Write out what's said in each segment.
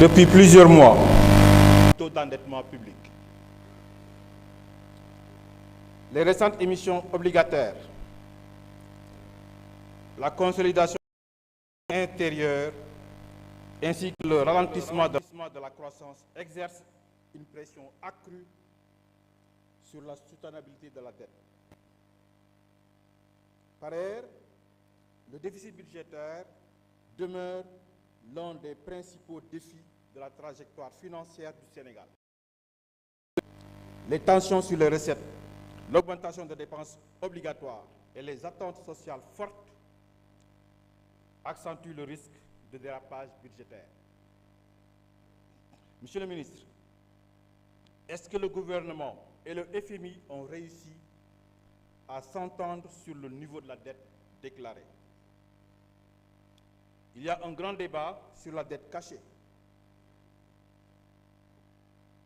Depuis plusieurs mois, taux d'endettement public. Les récentes émissions obligataires, la consolidation intérieure ainsi que le ralentissement de la croissance exercent une pression accrue sur la soutenabilité de la dette. Par ailleurs, le déficit budgétaire demeure l'un des principaux défis de la trajectoire financière du Sénégal. Les tensions sur les recettes, l'augmentation des dépenses obligatoires et les attentes sociales fortes accentuent le risque de dérapage budgétaire. Monsieur le ministre, est-ce que le gouvernement et le FMI ont réussi à s'entendre sur le niveau de la dette déclarée? Il y a un grand débat sur la dette cachée.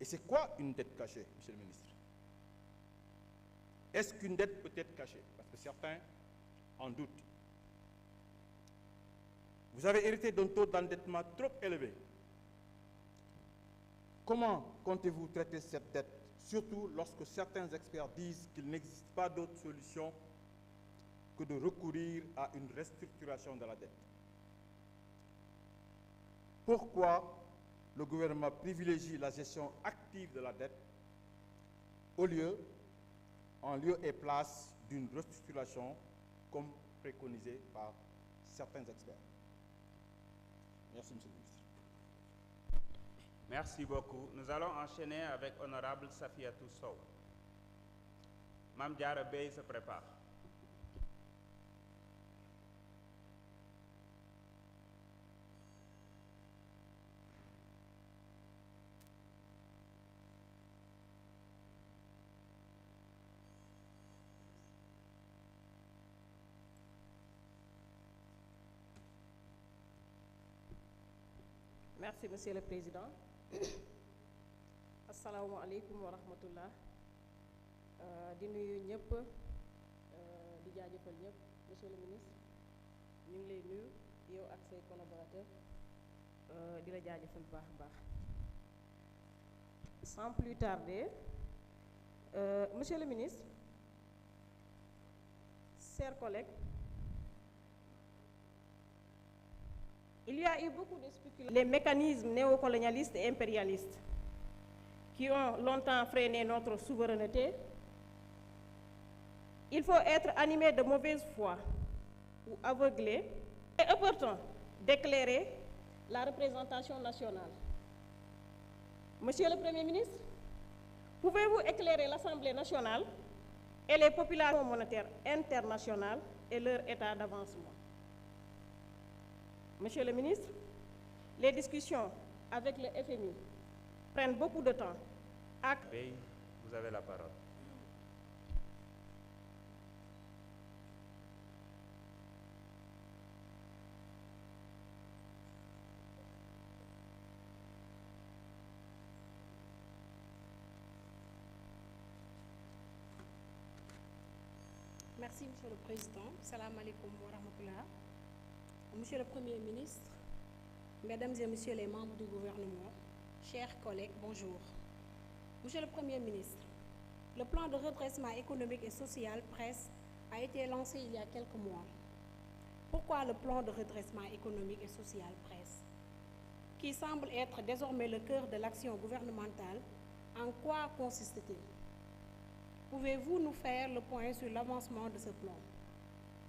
Et c'est quoi une dette cachée, monsieur le ministre? Est-ce qu'une dette peut être cachée? Parce que certains en doutent. Vous avez hérité d'un taux d'endettement trop élevé. Comment comptez-vous traiter cette dette, surtout lorsque certains experts disent qu'il n'existe pas d'autre solution que de recourir à une restructuration de la dette? Pourquoi le gouvernement privilégie la gestion active de la dette en lieu et place d'une restructuration comme préconisé par certains experts? Merci, monsieur le ministre. Merci beaucoup. Nous allons enchaîner avec Honorable Safiatou Sow. Mame Diarra Bèye se prépare. Merci, Monsieur le Président. Assalamu alaikum wa rahmatullah. Di nuyu ñëpp di jaajëfal ñëpp. Monsieur le ministre, ñu ngi lay nuyu yow ak say collaborateurs di la jaajëfal bu baax a baax. Sans plus tarder, Monsieur le ministre, chers collègues, il y a eu beaucoup de spéculations. Les mécanismes néocolonialistes et impérialistes qui ont longtemps freiné notre souveraineté, il faut être animé de mauvaise foi ou aveuglé et opportun d'éclairer la représentation nationale. Monsieur le Premier ministre, pouvez-vous éclairer l'Assemblée nationale et les populations monétaires internationales et leur état d'avancement? Monsieur le ministre, les discussions avec le FMI prennent beaucoup de temps. Bèye, vous avez la parole. Merci, Monsieur le Président. Salam alaikum wa rahmatullah. Monsieur le Premier ministre, Mesdames et Messieurs les membres du gouvernement, chers collègues, bonjour. Monsieur le Premier ministre, le plan de redressement économique et social PRES a été lancé il y a quelques mois. Pourquoi le plan de redressement économique et social PRES, qui semble être désormais le cœur de l'action gouvernementale, en quoi consiste-t-il? Pouvez-vous nous faire le point sur l'avancement de ce plan?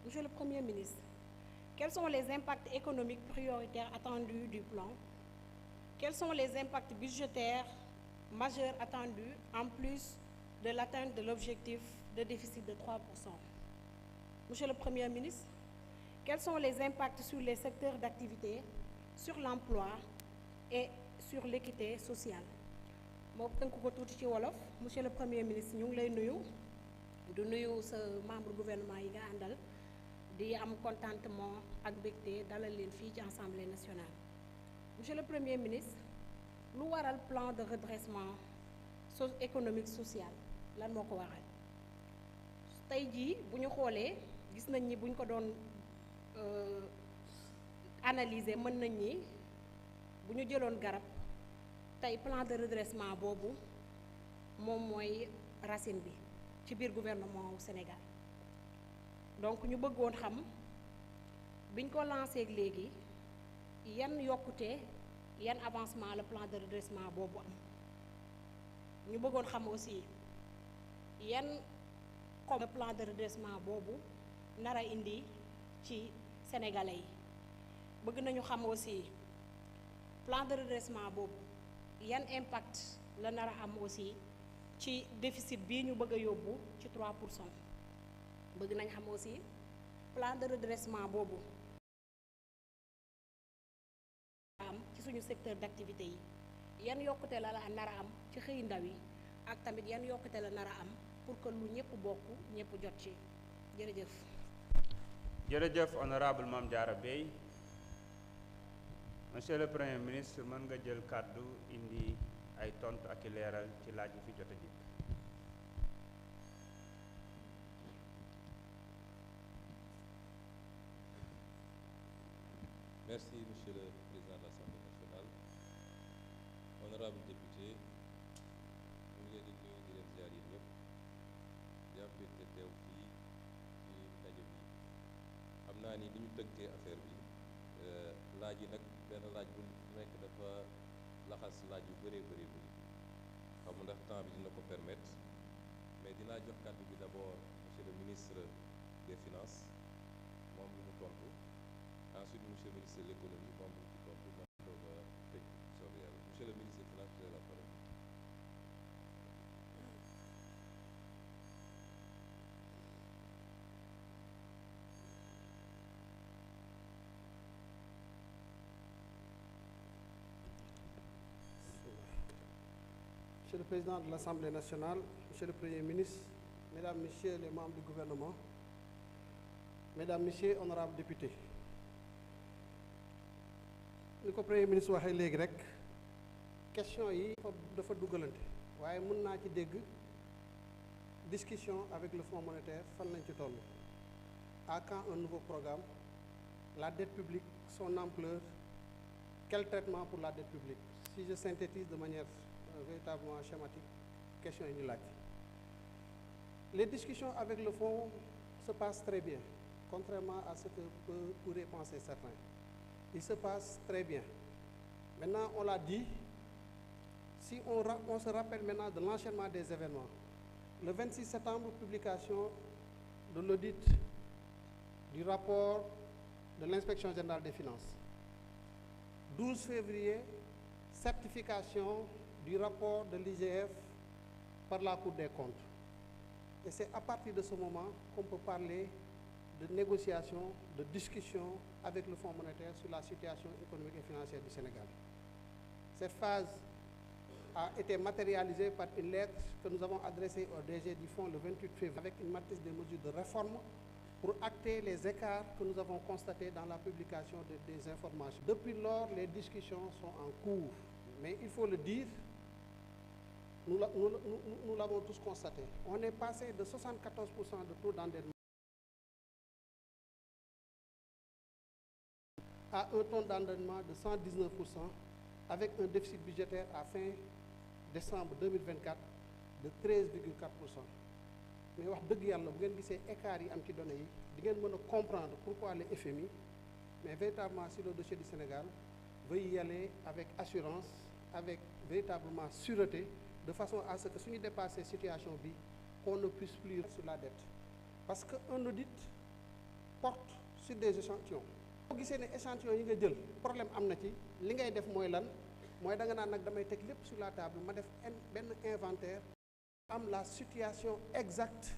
Monsieur le Premier ministre, quels sont les impacts économiques prioritaires attendus du plan? Quels sont les impacts budgétaires majeurs attendus en plus de l'atteinte de l'objectif de déficit de 3%? Monsieur le Premier ministre, quels sont les impacts sur les secteurs d'activité, sur l'emploi et sur l'équité sociale? moo tënk ko tuuti ci wolof. Monsieur le Premier ministre, ñu ngi lay nuyu du nuyu sa membre gouvernement yi nga àndal di am contentement ak mbégte dalal leen fii ci Assemblée nationale. Monsieur le Premier ministre, lu waral plan de redressement économique social lan moo ko waral? Tey jii bu ñu xoolee gis nañ ni bu ñu ko doon analyser mën nañ ni bu ñu jëloon garab tey plan de redressement boobu moom mooy racine bi ci biir gouvernement wu Sénégal donc ñu bëggoon xam biñ ko lancé ak léegi yan yokkute yan avancement le plan de redressement boobu am ñu bëggoon xam aussi yan comme le plan de redressement boobu nar a indi ci sénégalais yi bëgg nañu xam aussi plan de redressement boobu yan impact la nar a am aussi ci déficit bii ñu bëgg a yóbbu ci 3% bëgg nañ xam aussi plan de redressement boobu am ci suñu secteur d'activité yi yan yokkute la nar a am ci xëy ndaw yi ak tamit yan yokkute la nar a am pour que lu ñëpp bokk ñëpp jot ci jërëjëf. jërëjëf honorable Mame Diarra Bèye. Monsieur le Premier ministre, mën nga jël kàddu indi ay tontu ak i leeral ci laaj yi fi jot a jikk. Merci, Monsieur le Président de l'Assemblée nationale. Honorable député, ñu ngi leen di nuyu di leen ziar yi ñëpp di am mbégte teew fii ci ndaje bi xam naa ni ñu tënkee affaire bi laaj yi nag benn laaj bu nekk dafa laxas laaj yu bëree bëri xam ndax temps bi dina ko permettre mais dinaa jox kàddu bi d'abord monsieur le ministre des finances moom lu mu tontu ensuite monsieur le ministre de l'économie moom lu ci tontu ma doog a tëj soobee yàlla monsieur le ministre des finances vous avez la parole. Monsieur le Président de l'Assemblée nationale, Monsieur le Premier ministre, Mesdames, Messieurs les membres du gouvernement, Mesdames, Messieurs, honorables députés. Ni ko Premier ministre waxee léegi rek question yi dafa dugalante waaye mën naa ci dégg discussion avec le Fonds monétaire fan lañ ci toll. À quand un nouveau programme? La dette publique, son ampleur, quel traitement pour la dette publique? Si je synthétise de manière véritablement schématique, question yi ñu laaj. Les discussions avec le fonds se passent très bien, contrairement à ce que pourraient penser certains. Il se passe très bien. Maintenant, on l'a dit, si on se rappelle maintenant de l'enchaînement des événements, le 26 septembre, publication de l'audit du rapport de l'Inspection générale des finances. 12 février, certification du rapport de l'IGF par la Cour des comptes. Et c'est à partir de ce moment qu'on peut parler de négociations, de discussions avec le Fonds monétaire sur la situation économique et financière du Sénégal. Cette phase a été matérialisée par une lettre que nous avons adressée au DG du Fonds le 28 février avec une matrice des mesures de réforme pour acter les écarts que nous avons constatés dans la publication des informations. Depuis lors, les discussions sont en cours. Mais il faut le dire, nous l'avons tous constaté. On est passé de 74% de taux d'endettement à un taux d'endettement de 119% avec un déficit budgétaire à fin décembre 2024 de 13,4%. Mais wax dëgg yàlla bu ngeen gisee écart yi am ci données yi di ngeen mën a comprendre pourquoi le FMI, mais véritablement sur le dossier du Sénégal, veut y aller avec assurance, avec véritablement sûreté, de façon à ce que suñu dépasser situation bi qu'on ne puisse plus sur la dette. Parce que un audit porte sur des échantillons. boo gisee ne échantillon yi nga jël problème am na ci li ngay def mooy lan mooy da nga naan nag damay teg lépp sur la table ma def benn inventaire am la situation exacte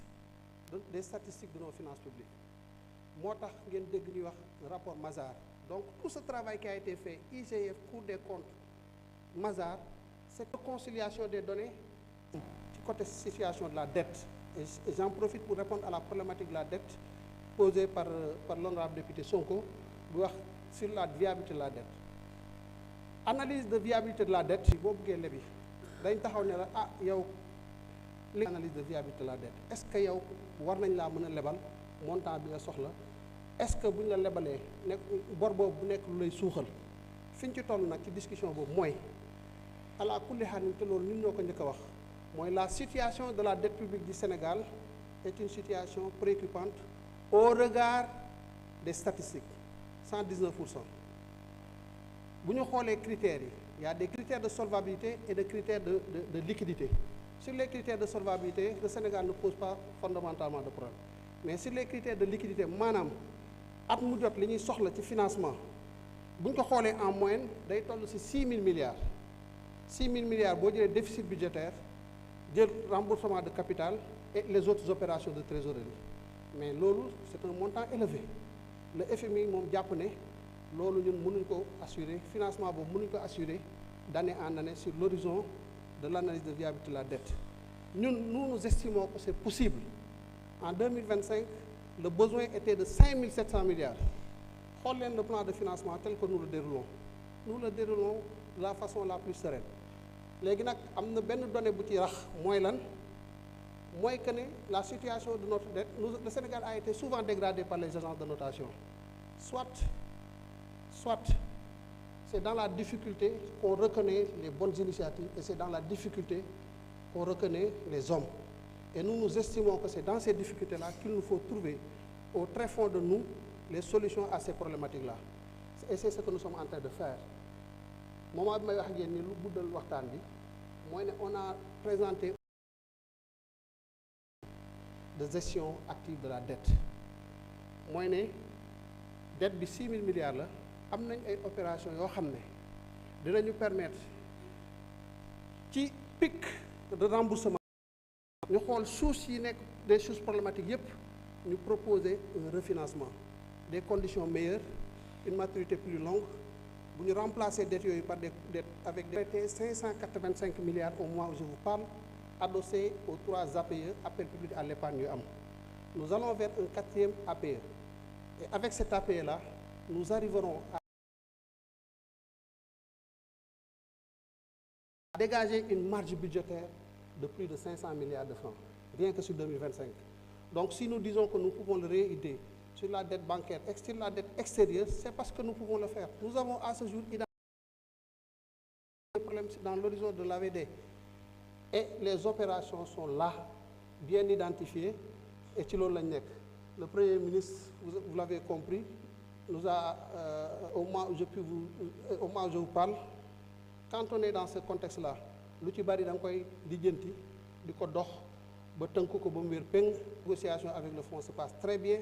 des statistiques de nos finances publiques moo tax ngeen dégg ñuy wax rapport Mazars. Donc tout ce travail qui a été fait, IGF, Cour des comptes, Mazars, c'est la conciliation des données du côté situation de la dette. Et j'en profite pour répondre à la problématique de la dette posée par l'honorable député Sonko sur la viabilité de la dette. Analyse de viabilité de la dette, si vous avez lebi, dañ taxaw ne la ah yow l'analyse de viabilité de la dette. Est-ce que yow war nañ laa mën a lebal montant bi nga soxla? Est-ce que bu ñu la lebalee nekk bor boobu bu nekk lu lay suuxal fi ñu ci toll nag ci discussion boobu mooy ala kulli xaalis te loolu ñun ñoo ko njëkk a wax mooy la situation de la dette publique du Sénégal est une situation préoccupante au regard des statistiques 119%. bu ñu xoolee critères yi il y a des critères de solvabilité et des critères de liquidité. Sur les critères de solvabilité, le Sénégal ne pose pas fondamentalement de problème. Mais sur les critères de liquidité, maanaam at mu jot li ñuy soxla ci financement bu ñu ko xoolee en moyenne day toll ci 6 000 milliards 6 000 milliards boo jëlee déficit budgétaire jël remboursement de capital et les autres opérations de trésorerie mais loolu c'est un montant élevé le FMI moom jàpp ne loolu ñun mënuñ ko assurer financement boobu mënuñ ko assurer d'année en année sur l'horizon de l'analyse de viabilité de la dette. Nous estimons que c'est possible. En 2025, le besoin était de 5 700 milliards. Regardez le plan de financement tel que nous le déroulons. Nous le déroulons de la façon la plus sereine. Maintenant, il y a une donnée qui est que la situation de notre dette, le Sénégal a été souvent dégradé par les agences de notation. Soit c'est dans la difficulté qu'on reconnaît les bonnes initiatives et c'est dans la difficulté qu'on reconnaît les hommes. Et nous estimons que c'est dans ces difficultés-là qu'il nous faut trouver au très fond de nous les solutions à ces problématiques-là. Et c'est ce que nous sommes en train de faire. Moment bi may wax ngeen ni lu guddal waxtaan bi mooy ne on a présenté de gestion active de la dette mooy ne dette bi 6 000 milliards la am nañ ay opération yoo xam ne dinañu permettre ci pic de remboursement ñu xool sources yi nekk des sources problématiques yépp ñu proposer un refinancement des conditions meilleures une maturité plus longue bu ñu remplacer dettes yooyu par des dettes avec des prêts 585 milliards au mois où je vous parle adossés aux 3 APE appel public à l'épargne yu am nous allons vers un 4e APE et avec cet APE là nous arriverons à dégager une marge budgétaire de plus de 500 milliards de francs, rien que sur 2025. Donc si nous disons que nous pouvons le réaider sur la dette bancaire, sur la dette extérieure, c'est parce que nous pouvons le faire. Nous avons à ce jour identifié des problèmes dans l'horizon de l'AVD. Et les opérations sont là, bien identifiées, et ci loolu lañ nekk. Le Premier ministre, vous l'avez compris, nous a, au moment où je vous parle, quand on est dans ce contexte-là, lu ci bari da nga koy lijjanti di ko dox ba tënk ko ba mu wér péng. Négociation avec le fonds se passe très bien.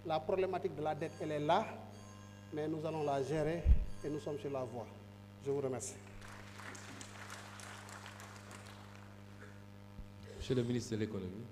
La problématique de la dette, elle est là, mais nous allons la gérer et nous sommes sur la voie. Je vous remercie. Monsieur le ministre de l'économie.